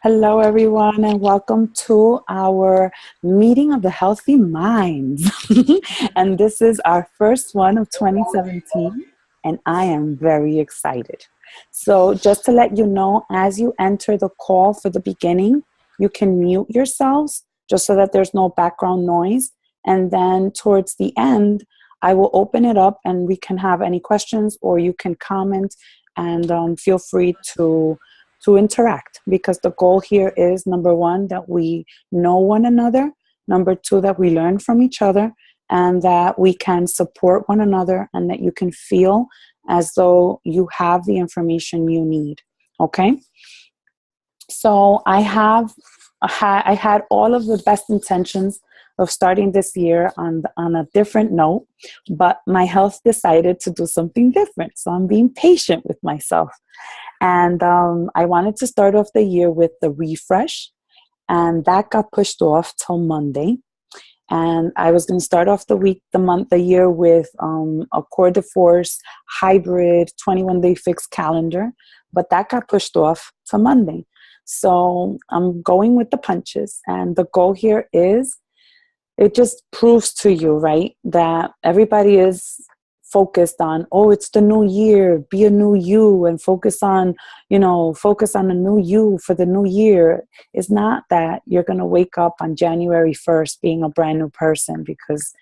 Hello, everyone, and welcome to our meeting of the healthy minds. And this is our first one of 2017, and I am very excited. So, just to let you know, as you enter the call for the beginning, you can mute yourselves just so that there's no background noise. And then towards the end, I will open it up and we can have any questions or you can comment and feel free to interact, because the goal here is, number one, that we know one another, number two, that we learn from each other, and that we can support one another, and that you can feel as though you have the information you need. Okay, so I had all of the best intentions of starting this year on a different note, but my health decided to do something different, so I'm being patient with myself. And I wanted to start off the year with the refresh, and that got pushed off till Monday. And I was going to start off the year with a Core de Force hybrid 21-day fixed calendar, but that got pushed off to Monday. So I'm going with the punches, and the goal here is, it just proves to you, right, that everybody is focused on, oh, it's the new year, be a new you, and focus on a new you for the new year. It's not that you're going to wake up on January 1st being a brand new person, because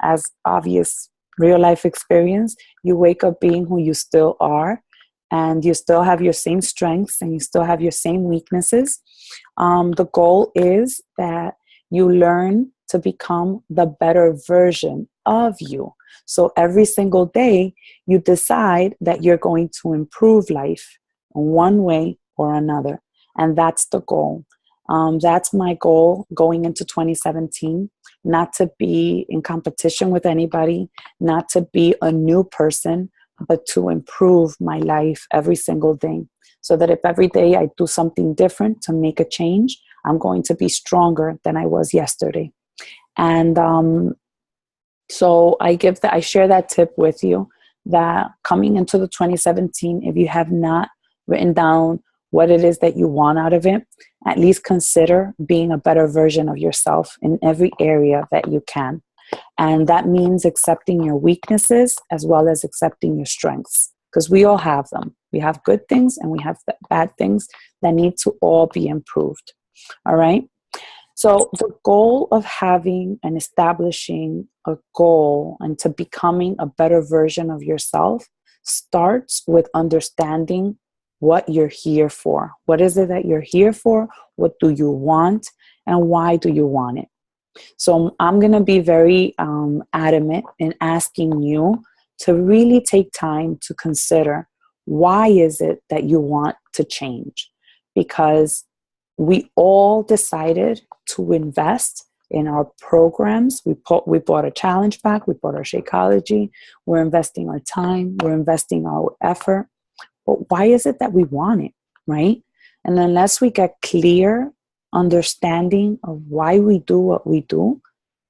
as obvious real life experience, you wake up being who you still are, and you still have your same strengths and you still have your same weaknesses. The goal is that you learn to become the better version of you. So every single day, you decide that you're going to improve life in one way or another. And that's the goal. That's my goal going into 2017, not to be in competition with anybody, not to be a new person, but to improve my life every single day. So that if every day I do something different to make a change, I'm going to be stronger than I was yesterday. And so I share that tip with you, that coming into the 2017, if you have not written down what it is that you want out of it, at least consider being a better version of yourself in every area that you can. And that means accepting your weaknesses as well as accepting your strengths, because we all have them. We have good things and we have bad things that need to all be improved. All right. So the goal of having and establishing a goal and to becoming a better version of yourself starts with understanding what you're here for. What is it that you're here for? What do you want? And why do you want it? So I'm going to be very adamant in asking you to really take time to consider, why is it that you want to change? Because we all decided to invest in our programs. We bought a challenge pack. We bought our Shakeology. We're investing our time. We're investing our effort. But why is it that we want it, right? And unless we get clear understanding of why we do what we do,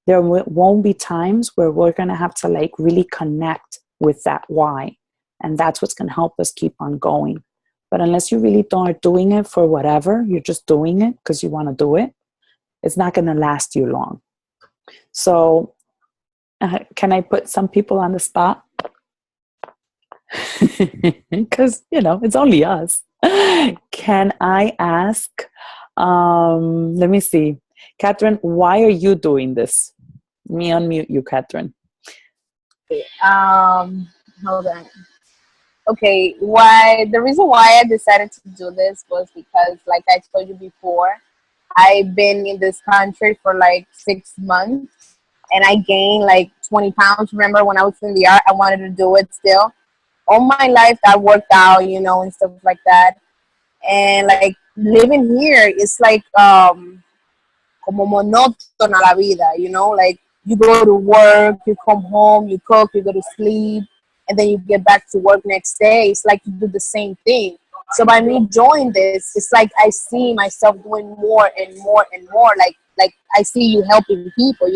there won't be times where we're going to have to really connect with that why. And that's what's going to help us keep on going. But unless you really are doing it for whatever, you're just doing it because you want to do it, it's not going to last you long. So can I put some people on the spot? Because, it's only us. Can I ask, let me see. Catherine, why are you doing this? Let me unmute you, Catherine. Hold on. Okay, the reason why I decided to do this was because, like I told you before, I've been in this country for 6 months, and I gained 20 pounds. Remember when I was in the art, I wanted to do it still. All my life I worked out, and stuff like that. And living here is como monótona la vida, you go to work, you come home, you cook, you go to sleep, and then you get back to work next day. It's like you do the same thing. So by me joining this, it's like I see myself doing more and more and more. Like I see you helping people,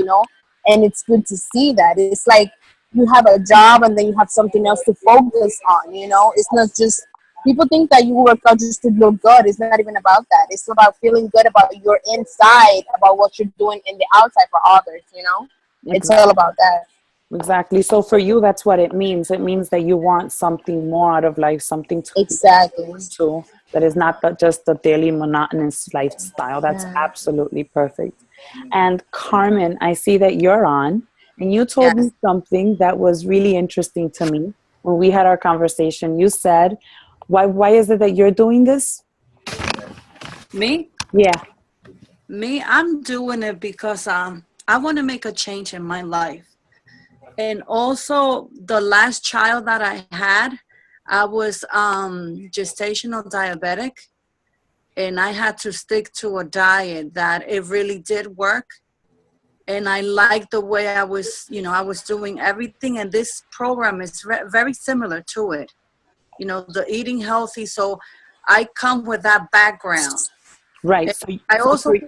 and it's good to see that. It's like you have a job and then you have something else to focus on, It's not just People think that you work out just to look good. It's not even about that. It's about feeling good about your inside, about what you're doing in the outside for others, you know? It's all Exactly. about that. Exactly. So for you, that's what it means. It means that you want something more out of life, something to look Exactly. forward to, that is not just the daily monotonous lifestyle. That's Yeah. absolutely perfect. And Carmen, I see that you're on, and you told me Yes. something that was really interesting to me when we had our conversation. You said, why is it that you're doing this? Me? Yeah. Me, I'm doing it because I want to make a change in my life. And also the last child that I had, I was gestational diabetic, and I had to stick to a diet that it really did work. And I liked the way I was, I was doing everything. And this program is very similar to it, the eating healthy. So I come with that background. Right. And So, I so also, for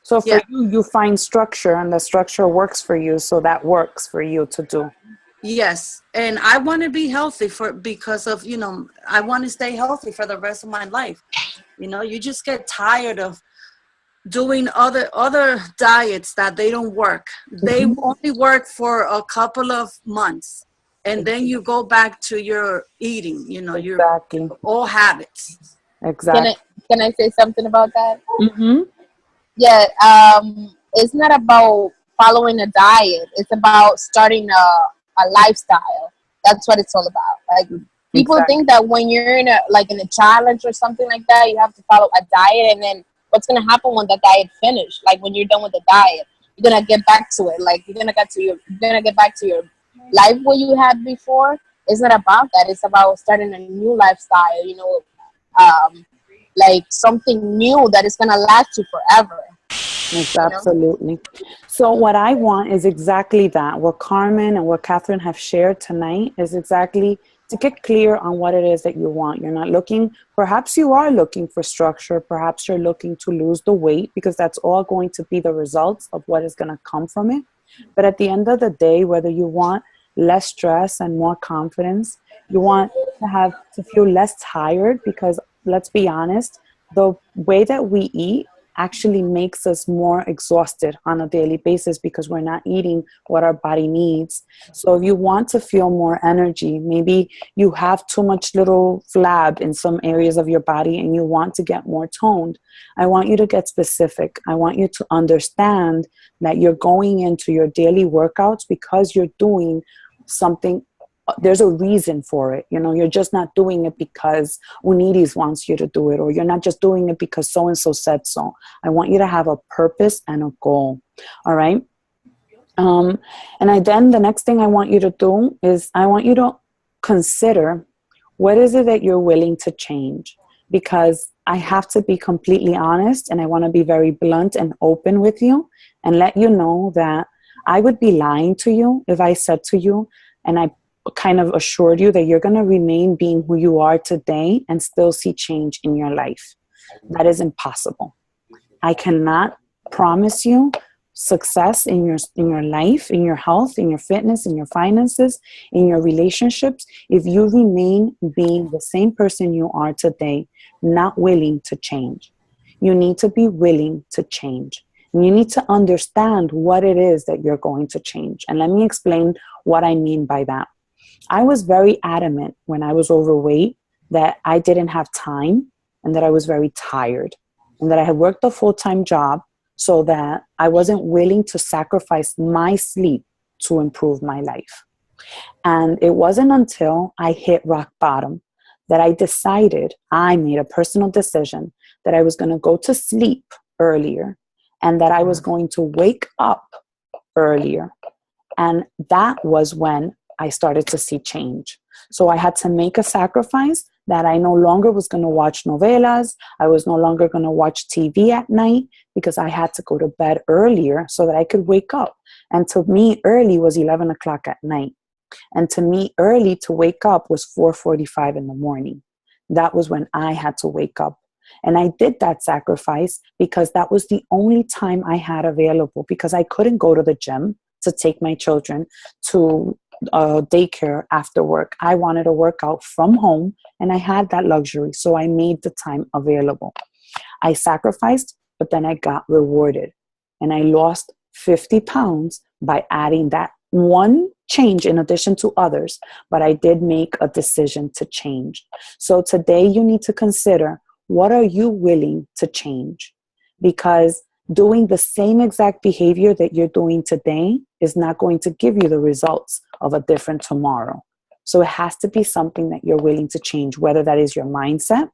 so for yeah. you, you find structure, and the structure works for you. So that works for you to do. Yes, and I want to be healthy because of, I want to stay healthy for the rest of my life. You just get tired of doing other diets that they don't work. They Mhm. only work for a couple of months, and then you go back to your eating, your Exactly. old habits. Can I Exactly. can I say something about that? Mm-hmm. Yeah. It's not about following a diet. It's about starting a lifestyle. That's what it's all about. Like, people think Exactly. that when you're in a challenge or something like that, you have to follow a diet, and then what's gonna happen when the diet finished? Like, when you're done with the diet, you're gonna get back to it. Like, you're gonna get back to your life what you had before. It's not about that. It's about starting a new lifestyle. Um, like something new that is gonna last you forever. It's You know. absolutely. So what I want is exactly that. What Carmen and what Catherine have shared tonight is exactly to get clear on what it is that you want. You're not looking, perhaps you are looking for structure. Perhaps you're looking to lose the weight, because that's all going to be the results of what is going to come from it. But at the end of the day, whether you want less stress and more confidence, you want to feel less tired, because let's be honest, the way that we eat actually makes us more exhausted on a daily basis, because we're not eating what our body needs. So if you want to feel more energy, maybe you have too much little flab in some areas of your body and you want to get more toned, I want you to get specific. I want you to understand that you're going into your daily workouts because you're doing something. There's a reason for it. You're just not doing it because Unides wants you to do it, or you're not just doing it because so and so said so. I want you to have a purpose and a goal. All right. Then the next thing I want you to do is I want you to consider, what is it that you're willing to change? Because I have to be completely honest, and I want to be very blunt and open with you and let you know that I would be lying to you if I said to you, and I kind of assured you, that you're going to remain being who you are today and still see change in your life. That is impossible. I cannot promise you success in your life, in your health, in your fitness, in your finances, in your relationships, if you remain being the same person you are today, not willing to change. You need to be willing to change. And you need to understand what it is that you're going to change. And let me explain what I mean by that. I was very adamant when I was overweight that I didn't have time, and that I was very tired, and that I had worked a full-time job, so that I wasn't willing to sacrifice my sleep to improve my life. And it wasn't until I hit rock bottom that I made a personal decision that I was going to go to sleep earlier, and that I was going to wake up earlier. And that was when I started to see change. So I had to make a sacrifice, that I no longer was going to watch novelas. I was no longer going to watch TV at night, because I had to go to bed earlier so that I could wake up. And to me, early was 11 o'clock at night. And to me, early to wake up was 4:45 in the morning. That was when I had to wake up. And I did that sacrifice because that was the only time I had available, because I couldn't go to the gym to take my children to daycare after work. I wanted to work out from home, and I had that luxury. So I made the time available. I sacrificed, but then I got rewarded. And I lost 50 pounds by adding that one change in addition to others. But I did make a decision to change. So today you need to consider, what are you willing to change? Because doing the same exact behavior that you're doing today is not going to give you the results of a different tomorrow. So it has to be something that you're willing to change, whether that is your mindset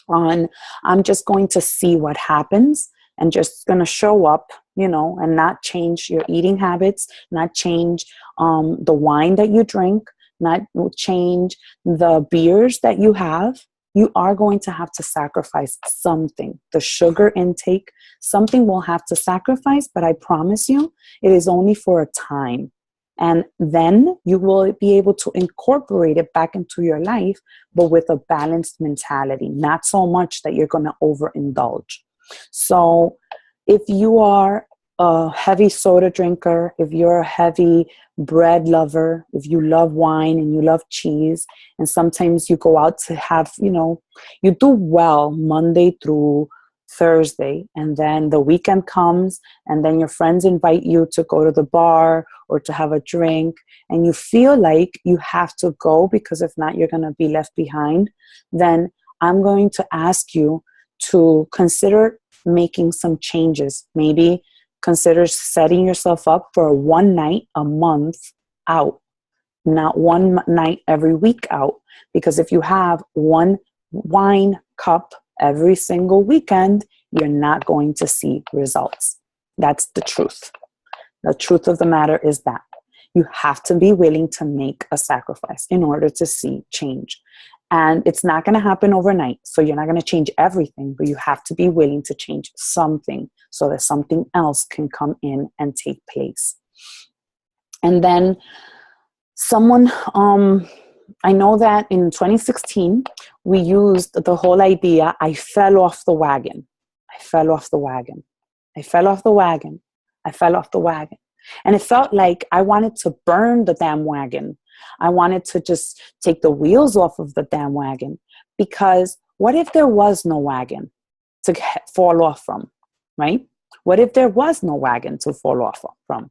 on, I'm just going to see what happens and just going to show up, and not change your eating habits, not change the wine that you drink, not change the beers that you have. You are going to have to sacrifice something. The sugar intake, something will have to sacrifice, but I promise you, it is only for a time. And then you will be able to incorporate it back into your life, but with a balanced mentality, not so much that you're going to overindulge. So if you are a heavy soda drinker, if you're a heavy bread lover, if you love wine and you love cheese, and sometimes you go out to have, you do well Monday through Thursday, and then the weekend comes, and then your friends invite you to go to the bar or to have a drink, and you feel like you have to go because if not, you're going to be left behind, then I'm going to ask you to consider making some changes. Maybe consider setting yourself up for one night a month out, not one night every week out. Because if you have one wine cup every single weekend, you're not going to see results. That's the truth. The truth of the matter is that you have to be willing to make a sacrifice in order to see change. And it's not going to happen overnight. So you're not going to change everything, but you have to be willing to change something so that something else can come in and take place. And then I know that in 2016, we used the whole idea, I fell off the wagon. I fell off the wagon. I fell off the wagon. I fell off the wagon. And it felt like I wanted to burn the damn wagon. I wanted to just take the wheels off of the damn wagon, because what if there was no wagon to fall off from, right? What if there was no wagon to fall off from?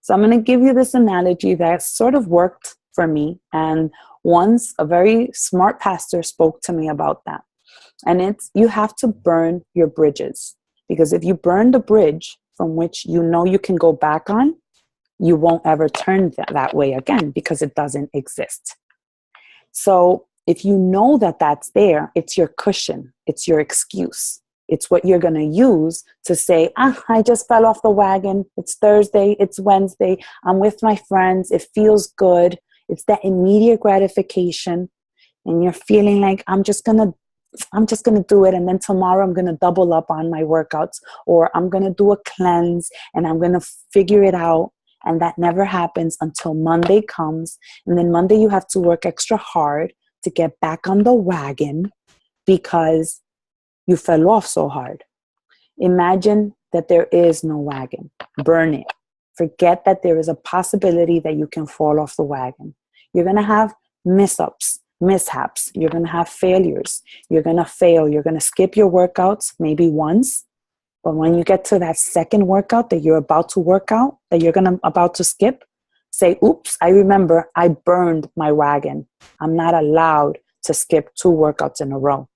So I'm going to give you this analogy that sort of worked for me. And once a very smart pastor spoke to me about that. And it's, you have to burn your bridges, because if you burn the bridge from which you know you can go back on, you won't ever turn that way again because it doesn't exist. So if you know that that's there, it's your cushion, it's your excuse. It's what you're going to use to say, I just fell off the wagon. It's Thursday, it's Wednesday, I'm with my friends, it feels good. It's that immediate gratification. And you're feeling like, I'm just going to do it. And then tomorrow I'm going to double up on my workouts, or I'm going to do a cleanse and I'm going to figure it out. And that never happens until Monday comes. And then Monday you have to work extra hard to get back on the wagon because you fell off so hard. Imagine that there is no wagon. Burn it. Forget that there is a possibility that you can fall off the wagon. You're going to have mishaps. You're going to have failures. You're going to fail. You're going to skip your workouts maybe once. But when you get to that second workout that you're about to work out, that you're about to skip, say, oops, I remember I burned my wagon. I'm not allowed to skip 2 workouts in a row.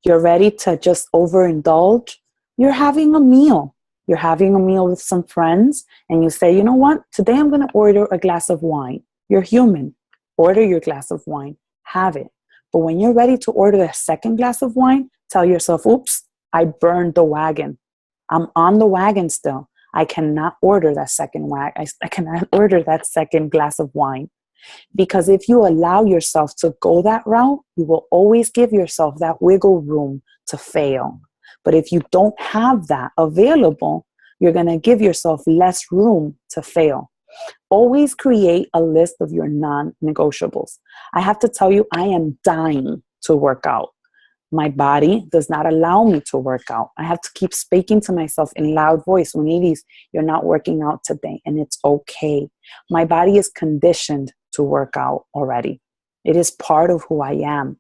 You're ready to just overindulge. You're having a meal. You're having a meal with some friends and you say, you know what? Today I'm going to order a glass of wine. You're human. Order your glass of wine. Have it. But when you're ready to order the second glass of wine, tell yourself, oops, I burned the wagon. I'm on the wagon still. I cannot order that second I cannot order that second glass of wine. Because if you allow yourself to go that route, you will always give yourself that wiggle room to fail. But if you don't have that available, you're going to give yourself less room to fail. Always create a list of your non-negotiables. I have to tell you, I am dying to work out. My body does not allow me to work out. I have to keep speaking to myself in loud voice. Unides, you're not working out today, and it's okay. My body is conditioned to work out already. It is part of who I am.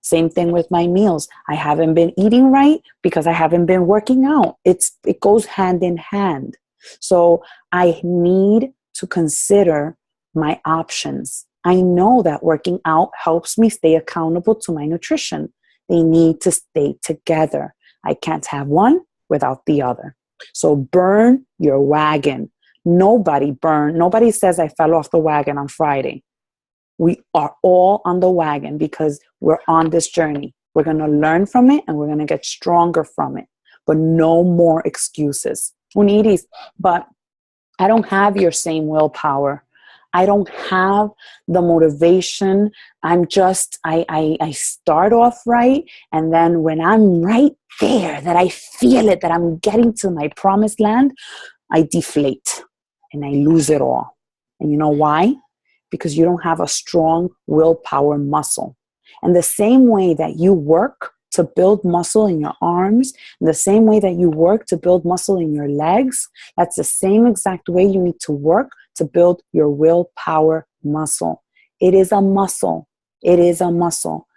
Same thing with my meals. I haven't been eating right because I haven't been working out. It goes hand in hand. So I need to consider my options. I know that working out helps me stay accountable to my nutrition. They need to stay together. I can't have one without the other. So burn your wagon. Nobody says I fell off the wagon on Friday. We are all on the wagon because we're on this journey. We're going to learn from it and we're going to get stronger from it. But no more excuses. Unides, but I don't have your same willpower. I don't have the motivation. I start off right. And then when I'm right there, that I feel it, that I'm getting to my promised land, I deflate and I lose it all. And you know why? Because you don't have a strong willpower muscle. And the same way that you work to build muscle in your arms, the same way that you work to build muscle in your legs, that's the same exact way you need to work to build your willpower muscle. It is a muscle. It is a muscle.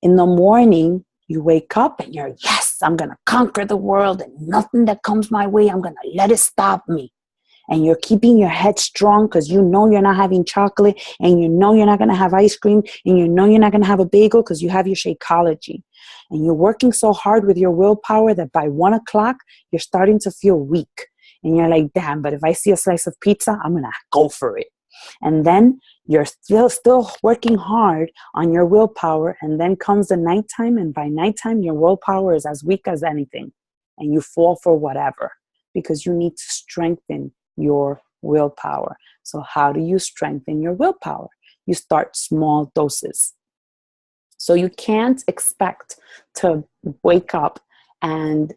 In the morning, you wake up and you're, yes, I'm going to conquer the world and nothing that comes my way, I'm going to let it stop me. And you're keeping your head strong because you know you're not having chocolate and you know you're not going to have ice cream and you know you're not going to have a bagel because you have your Shakeology. And you're working so hard with your willpower that by 1 o'clock, you're starting to feel weak. And you're like, damn, but if I see a slice of pizza, I'm going to go for it. And then you're still working hard on your willpower. And then comes the nighttime. And by nighttime, your willpower is as weak as anything. And you fall for whatever because you need to strengthen your willpower. So how do you strengthen your willpower? You start small doses. So you can't expect to wake up and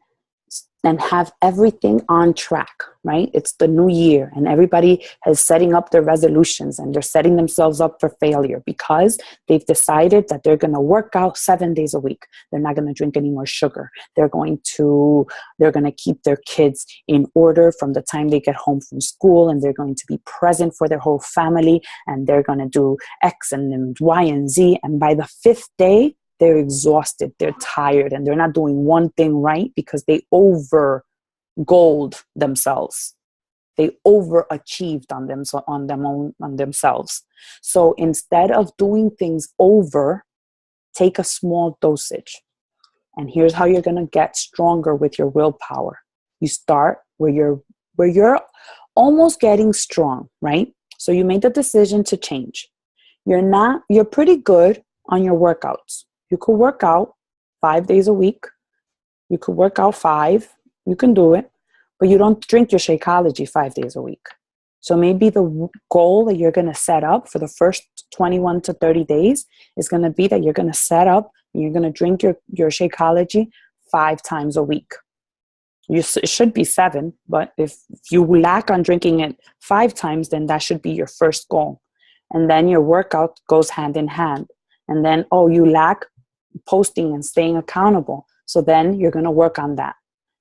have everything on track, right? It's the new year and everybody is setting up their resolutions and they're setting themselves up for failure because they've decided that they're going to work out 7 days a week. They're not going to drink any more sugar. They're going to keep their kids in order from the time they get home from school, and they're going to be present for their whole family, and they're going to do X and Y and Z. And by the 5th day, they're exhausted, they're tired, and they're not doing one thing right because they over-goaled themselves. They overachieved on themselves. So instead of doing things over, take a small dosage. And here's how you're going to get stronger with your willpower. You start where you're almost getting strong, right? So you made the decision to change. You're pretty good on your workouts. You could work out 5 days a week. You could work out 5. You can do it. But you don't drink your Shakeology 5 days a week. So maybe the goal that you're going to set up for the first 21 to 30 days is going to be that you're going to set up and you're going to drink your Shakeology 5 times a week. It should be 7, but if you lack on drinking it 5 times, then that should be your first goal. And then your workout goes hand in hand. And then, you lack posting and staying accountable. So then you're going to work on that.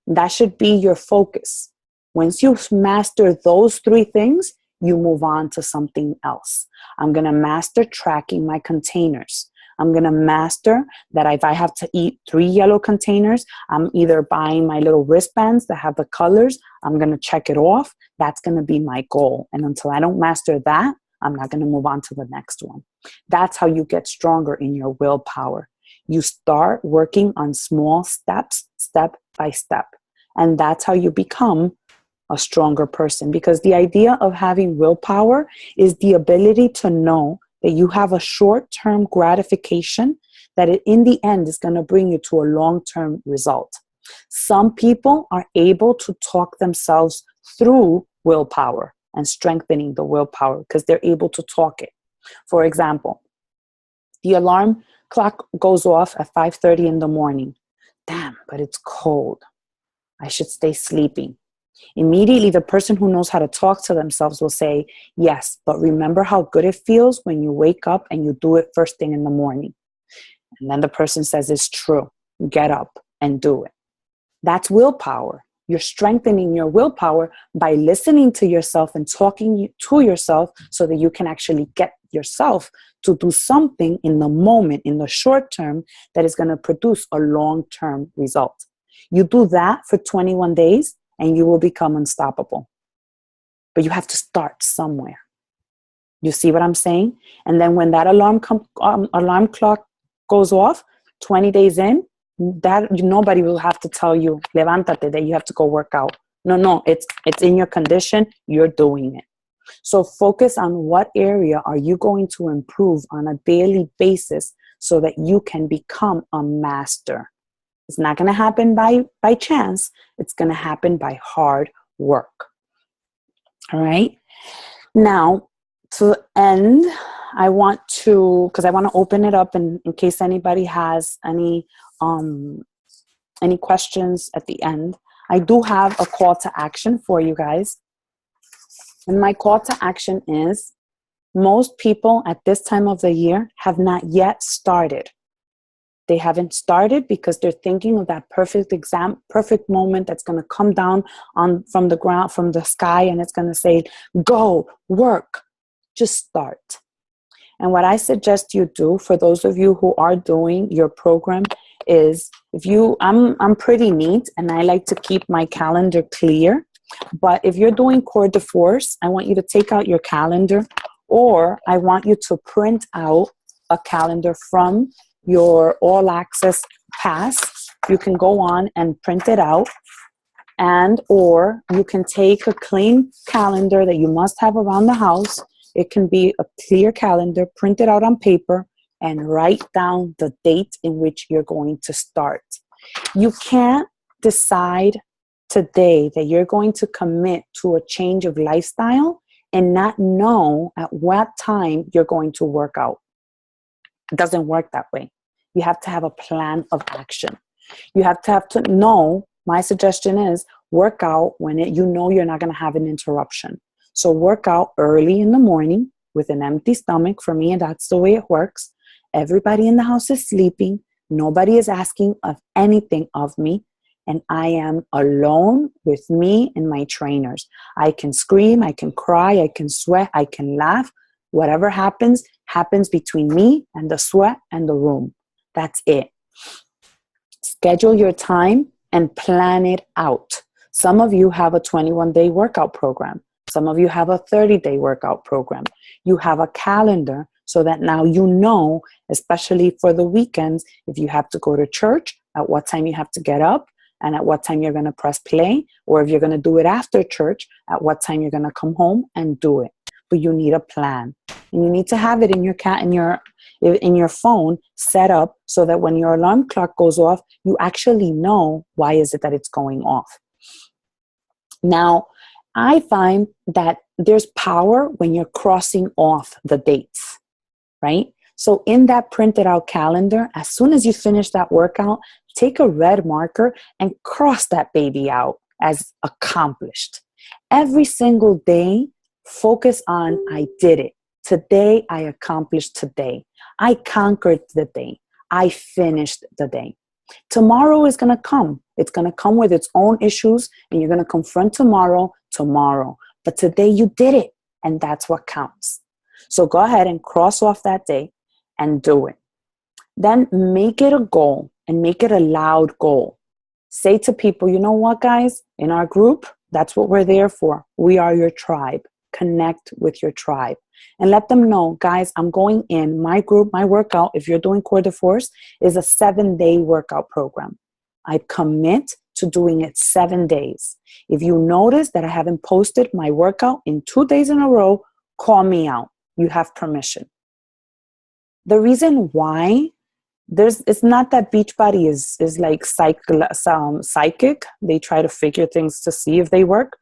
That should be your focus. Once you master those 3 things, you move on to something else. I'm going to master tracking my containers. I'm going to master that if I have to eat 3 yellow containers, I'm either buying my little wristbands that have the colors. I'm going to check it off. That's going to be my goal. And until I don't master that, I'm not going to move on to the next one. That's how you get stronger in your willpower. You start working on small steps, step by step. And that's how you become a stronger person. Because the idea of having willpower is the ability to know that you have a short-term gratification that in the end is going to bring you to a long-term result. Some people are able to talk themselves through willpower and strengthening the willpower because they're able to talk it. For example, the alarm clock goes off at 5:30 in the morning. Damn, but it's cold. I should stay sleeping. Immediately, the person who knows how to talk to themselves will say, yes, but remember how good it feels when you wake up and you do it first thing in the morning. And then the person says, it's true. get up and do it. That's willpower. You're strengthening your willpower by listening to yourself and talking to yourself so that you can actually get yourself to do something in the moment, in the short term, that is going to produce a long-term result. You do that for 21 days and you will become unstoppable. But you have to start somewhere. You see what I'm saying? And then when that alarm clock goes off, 20 days in, that nobody will have to tell you, levántate, that you have to go work out. No, it's in your condition. You're doing it. So focus on what area are you going to improve on a daily basis so that you can become a master. It's not going to happen by chance. It's going to happen by hard work. All right. Now, to end, I want to open it up in case anybody has any questions at the end. I do have a call to action for you guys. And my call to action is, most people at this time of the year have not yet started. They haven't started because they're thinking of that perfect moment that's going to come down from the ground, from the sky, and it's going to say, go, work, just start. And what I suggest you do, for those of you who are doing your program, is I'm pretty neat and I like to keep my calendar clear. But if you're doing Cours de Force, I want you to take out your calendar, or I want you to print out a calendar from your All Access Pass. You can go on and print it out, or you can take a clean calendar that you must have around the house. It can be a clear calendar, print it out on paper, and write down the date in which you're going to start. You can't decide today that you're going to commit to a change of lifestyle and not know at what time you're going to work out. It doesn't work that way. You have to have a plan of action. You have to know, my suggestion is, work out when you know you're not going to have an interruption. So work out early in the morning with an empty stomach. For me, that's the way it works. Everybody in the house is sleeping. Nobody is asking of anything of me. And I am alone with me and my trainers. I can scream, I can cry, I can sweat, I can laugh. Whatever happens between me and the sweat and the room. That's it. Schedule your time and plan it out. Some of you have a 21-day workout program. Some of you have a 30-day workout program. You have a calendar so that now you know, especially for the weekends, if you have to go to church, at what time you have to get up, and at what time you're going to press play, or if you're going to do it after church, at what time you're going to come home and do it. But you need a plan, and you need to have it in your phone set up so that when your alarm clock goes off, you actually know why is it that it's going off. Now, I find that there's power when you're crossing off the dates, right? So in that printed out calendar, as soon as you finish that workout, take a red marker and cross that baby out as accomplished. Every single day, focus on, I did it. Today, I accomplished today. I conquered the day. I finished the day. Tomorrow is going to come. It's going to come with its own issues, and you're going to confront tomorrow. But today you did it, and that's what counts. So go ahead and cross off that day and do it. Then make it a goal and make it a loud goal. Say to people, you know what, guys? In our group, that's what we're there for. We are your tribe. Connect with your tribe. And let them know, guys, I'm going in. My group, my workout, if you're doing Cours de Force, is a 7-day workout program. I commit to doing it 7 days. If you notice that I haven't posted my workout in 2 days in a row, call me out. You have permission. The reason why it's not that Beachbody is like psychic. They try to figure things to see if they work.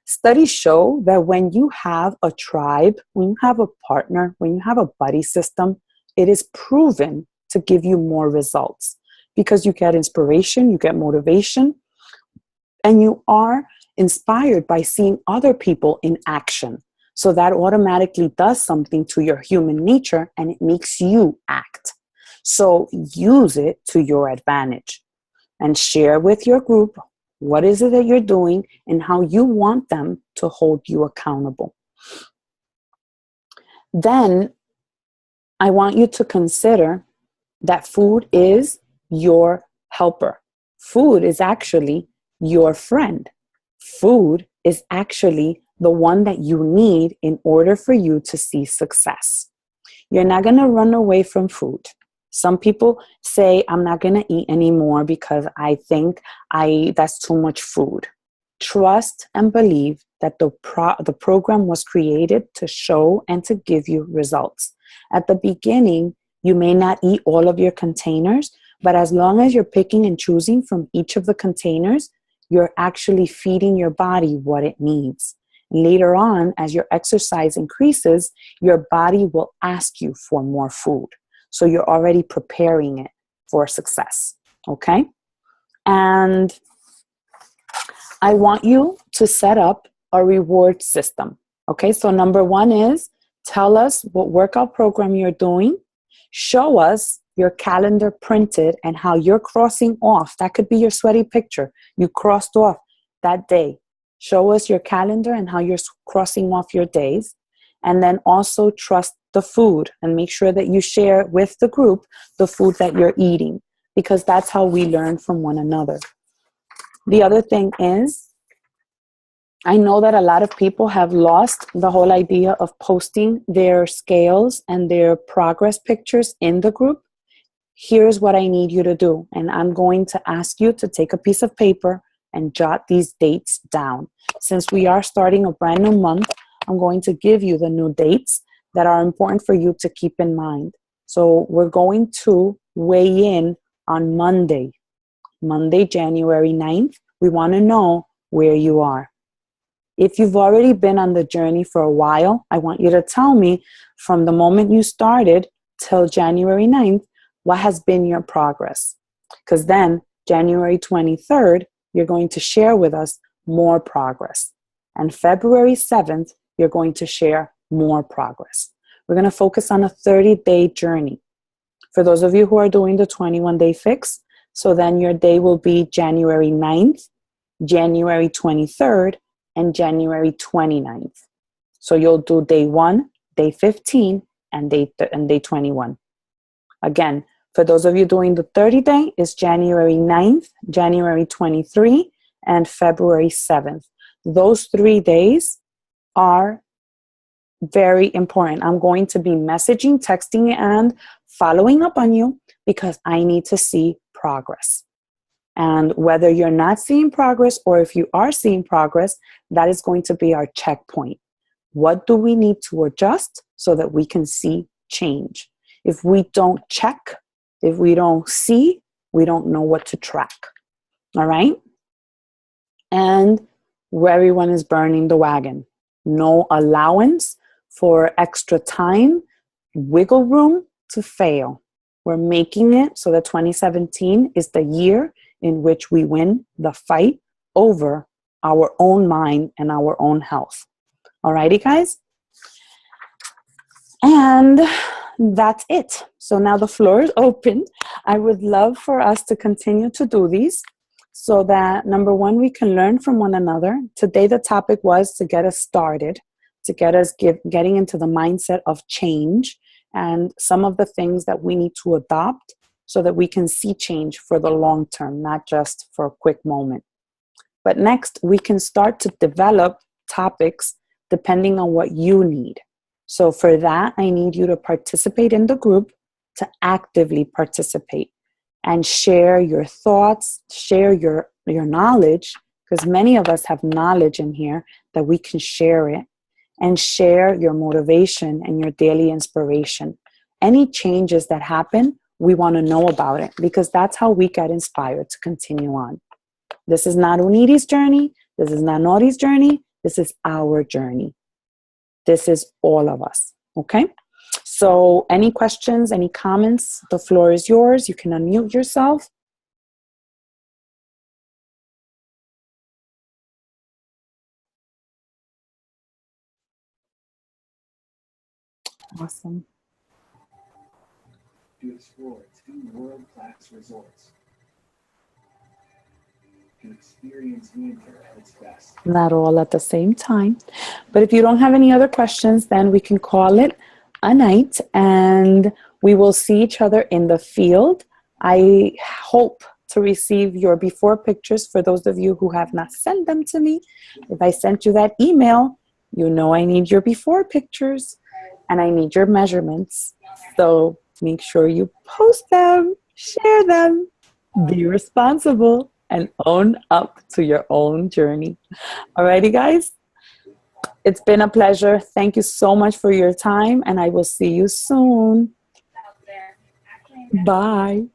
Studies show that when you have a tribe, when you have a partner, when you have a buddy system, it is proven to give you more results because you get inspiration, you get motivation, and you are inspired by seeing other people in action. So that automatically does something to your human nature and it makes you act. So use it to your advantage. and share with your group what is it that you're doing and how you want them to hold you accountable. Then I want you to consider that food is your helper. Food is actually your friend. Food is actually the one that you need in order for you to see success. You're not going to run away from food. Some people say, I'm not going to eat anymore because I think that's too much food. Trust and believe that the program was created to show and to give you results. At the beginning, you may not eat all of your containers, but as long as you're picking and choosing from each of the containers, you're actually feeding your body what it needs. Later on, as your exercise increases, your body will ask you for more food. So you're already preparing it for success, okay? And I want you to set up a reward system, okay? So number one is tell us what workout program you're doing. Show us your calendar printed and how you're crossing off. That could be your sweaty picture. You crossed off that day. Show us your calendar and how you're crossing off your days. And then also trust the food and make sure that you share with the group the food that you're eating, because that's how we learn from one another. The other thing is, I know that a lot of people have lost the whole idea of posting their scales and their progress pictures in the group. Here's what I need you to do. And I'm going to ask you to take a piece of paper and jot these dates down. Since we are starting a brand new month, I'm going to give you the new dates that are important for you to keep in mind. So we're going to weigh in on Monday, January 9th. We want to know where you are. If you've already been on the journey for a while, I want you to tell me from the moment you started till January 9th, what has been your progress? Because then January 23rd, you're going to share with us more progress. And February 7th, you're going to share more progress. We're going to focus on a 30-day journey. For those of you who are doing the 21-day fix, so then your day will be January 9th, January 23rd, and January 29th. So you'll do day 1, day 15, and day 21. Again, for those of you doing the 30-day, it's January 9th, January 23, and February 7th. Those 3 days are very important. I'm going to be messaging, texting, and following up on you because I need to see progress. And whether you're not seeing progress or if you are seeing progress, that is going to be our checkpoint. What do we need to adjust so that we can see change? If we don't check, if we don't see, we don't know what to track. All right? And where everyone is burning the wagon. No allowance for extra time, wiggle room to fail. We're making it so that 2017 is the year in which we win the fight over our own mind and our own health. All righty, guys? And that's it. So now the floor is open. I would love for us to continue to do these so that, number one, we can learn from one another. Today, the topic was to get us started, to get us getting into the mindset of change and some of the things that we need to adopt so that we can see change for the long term, not just for a quick moment. But next, we can start to develop topics depending on what you need. So for that, I need you to participate in the group, to actively participate and share your thoughts, share your knowledge, because many of us have knowledge in here that we can share it, and share your motivation and your daily inspiration. Any changes that happen, we want to know about it because that's how we get inspired to continue on. This is not Unidi's journey. This is not Nori's journey. This is our journey. This is all of us. Okay? So any questions, any comments? The floor is yours. You can unmute yourself. Awesome. To explore 2 world-class resorts. Not all at the same time. But if you don't have any other questions, then we can call it a night and we will see each other in the field. I hope to receive your before pictures for those of you who have not sent them to me. If I sent you that email, you know I need your before pictures and I need your measurements. So make sure you post them, share them, be responsible, and own up to your own journey. Alrighty, guys? It's been a pleasure. Thank you so much for your time, and I will see you soon. Bye.